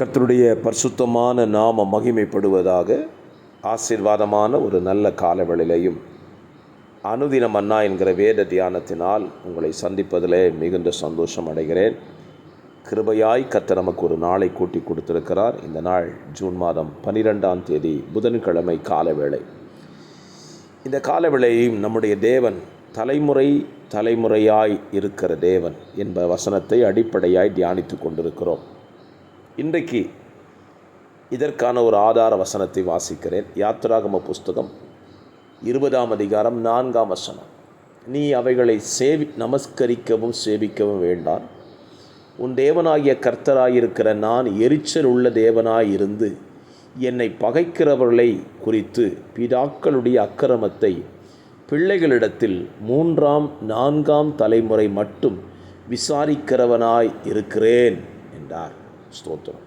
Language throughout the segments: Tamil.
கர்த்தருடைய பரிசுத்தமான நாம மகிமைப்படுவதாக. ஆசீர்வாதமான ஒரு நல்ல காலவெளியிலையும் அனுதின மன்னா என்கிற வேத தியானத்தினால் உங்களை சந்திப்பதிலே மிகுந்த சந்தோஷம் அடைகிறேன். கிருபையாய் கர்த்தர் நமக்கு ஒரு நாளை கூட்டி கொடுத்திருக்கிறார். இந்த நாள் ஜூன் மாதம் 12ஆம் தேதி புதன்கிழமை காலவேளை. இந்த காலவேளையும் நம்முடைய தேவன் தலைமுறையாய் இருக்கிற தேவன் என்ப வசனத்தை அடிப்படையாய் தியானித்து கொண்டிருக்கிறோம். இன்றைக்கு இதற்கான ஒரு ஆதார வசனத்தை வாசிக்கிறேன். யாத்திராகம புஸ்தகம் 20ஆம் அதிகாரம் 4ஆம் வசனம். நீ அவைகளை நமஸ்கரிக்கவும் சேவிக்கவும் வேண்டாம். உன் தேவனாகிய கர்த்தராயிருக்கிற நான் எரிச்சல் உள்ள தேவனாயிருந்து என்னை பகைக்கிறவர்களை குறித்து பிதாக்களுடைய அக்கிரமத்தை பிள்ளைகளிடத்தில் 3ஆம் 4ஆம் தலைமுறை மட்டும் விசாரிக்கிறவனாய் இருக்கிறேன் என்றார். ஸ்தோத்திரம்.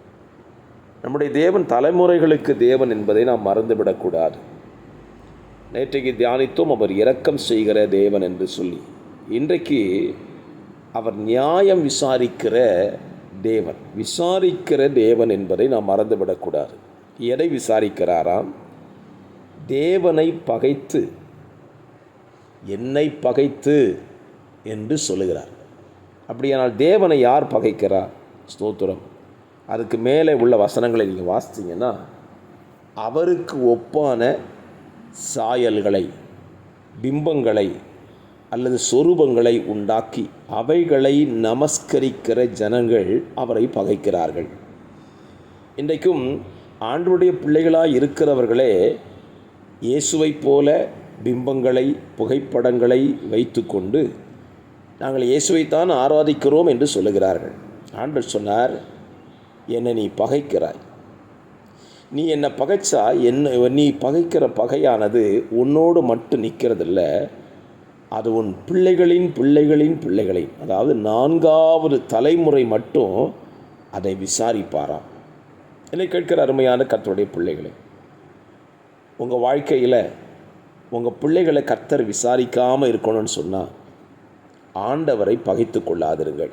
நம்முடைய தேவன் தலைமுறைகளுக்கு தேவன் என்பதை நாம் மறந்துவிடக்கூடாது. நேற்றைக்கு தியானித்தோம் அவர் இரக்கம் செய்கிற தேவன் என்று சொல்லி. இன்றைக்கு அவர் நியாயம் விசாரிக்கிற தேவன் என்பதை நாம் மறந்துவிடக்கூடாது. எதை விசாரிக்கிறாராம்? தேவனை பகைத்து என்னை பகைத்து என்று சொல்லுகிறார். அப்படியானால் தேவனை யார் பகைக்கிறார்? ஸ்தோத்திரம். அதுக்கு மேலே உள்ள வசனங்களை நீங்கள் வாசித்தீங்கன்னா, அவருக்கு ஒப்பான சாயல்களை, பிம்பங்களை அல்லது சொரூபங்களை உண்டாக்கி அவைகளை நமஸ்கரிக்கிற ஜனங்கள் அவரை பகைக்கிறார்கள். இன்றைக்கும் ஆண்டவருடைய பிள்ளைகளாய் இருக்கிறவர்களே இயேசுவை போல பிம்பங்களை, புகைப்படங்களை வைத்து கொண்டு நாங்கள் இயேசுவைத்தான் ஆராதிக்கிறோம் என்று சொல்லுகிறார்கள். ஆண்டவர் சொன்னார், என்னை நீ பகைக்கிறாய். நீ என்னை பகைச்சா நீ பகைக்கிற பகையானது உன்னோடு மட்டும் நிற்கிறதில்ல, அது உன் பிள்ளைகளின் அதாவது 4வது தலைமுறை மட்டும் அதை விசாரிப்பாராம். என்னை கேட்கிற அருமையான கர்த்தருடைய பிள்ளைகளை, உங்கள் வாழ்க்கையில் உங்கள் பிள்ளைகளை கர்த்தர் விசாரிக்காமல் இருக்கணும்னு சொன்னால் ஆண்டவரை பகைத்து கொள்ளாதிருங்கள்.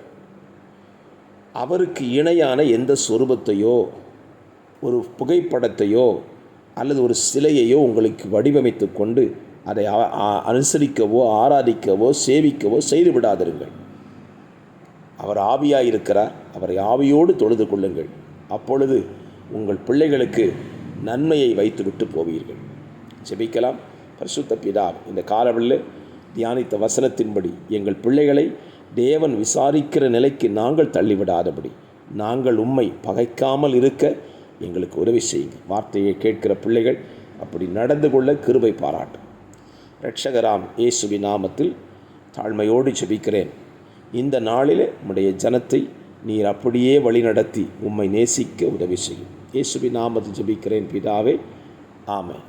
அவருக்கு இணையான எந்த சொரூபத்தையோ ஒரு புகைப்படத்தையோ அல்லது ஒரு சிலையையோ உங்களுக்கு வடிவமைத்து கொண்டு அதை அனுசரிக்கவோ ஆராதிக்கவோ சேவிக்கவோ செய்து விடாதிருங்கள். அவர் ஆவியாக இருக்கிறார். அவரை ஆவியோடு தொழுது கொள்ளுங்கள். அப்பொழுது உங்கள் பிள்ளைகளுக்கு நன்மையை வைத்து விட்டு போவீர்கள். ஜெபிக்கலாம். பரிசுத்த பிதா, இந்த காலவெளியில் தியானித்த வசனத்தின்படி எங்கள் பிள்ளைகளை தேவன் விசாரிக்கிற நிலைக்கு நாங்கள் தள்ளிவிடாதபடி நாங்கள் உம்மை பகைக்காமல் இருக்க எங்களுக்கு உதவி செய்யுங்க. வார்த்தையை கேட்கிற பிள்ளைகள் அப்படி நடந்து கொள்ள கிருபை பாராட்டும். இரட்சகராம் இயேசுவின் நாமத்தில் தாழ்மையோடு ஜெபிக்கிறேன். இந்த நாளிலே உம்முடைய ஜனத்தை நீர் அப்படியே வழிநடத்தி உம்மை நேசிக்க உதவி செய்யும். இயேசுவின் நாமத்தில் ஜெபிக்கிறேன் பிதாவே, ஆமென்.